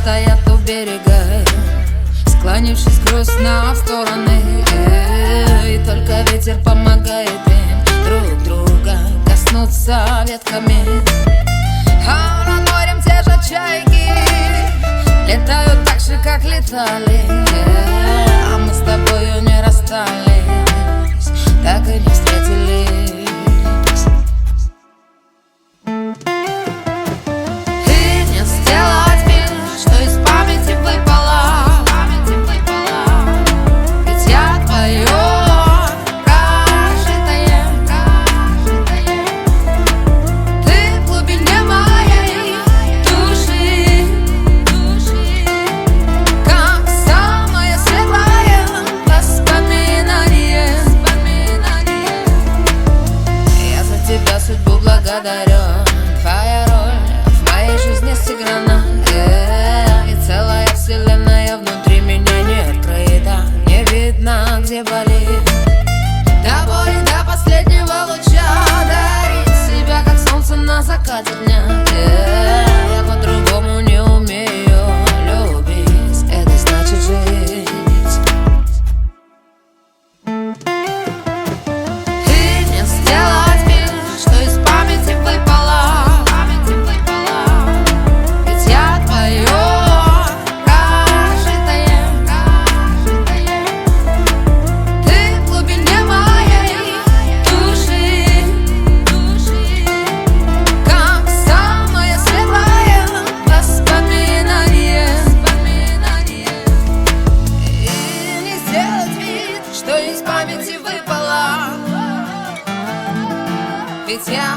стоят у берега, склонившись грустно в стороны, и только ветер помогает им друг друга коснуться ветками. А над морем те же чайки летают так же, как летали, а мы с тобою не расстались, так и не встретились. И не сделать вид, что из памяти выпало, ведь я твое прожитое. Ты в глубине моей души, как самое светлое воспоминание. Я за тебя судьбу благодарю. Твоя роль в моей жизни сыграна, и целая вселенная внутри меня не открыта, не видно, где болит. До боли, до последнего луча дарить себя, как солнце на закате дня. Я по-другому не умею любить, это значит жить. И не сделать вид, что из памяти выпало, ведь я твое прожитое. Ты в глубине моей души, как самое светлое воспоминание. И не сделать вид, что из памяти выпало, ведь я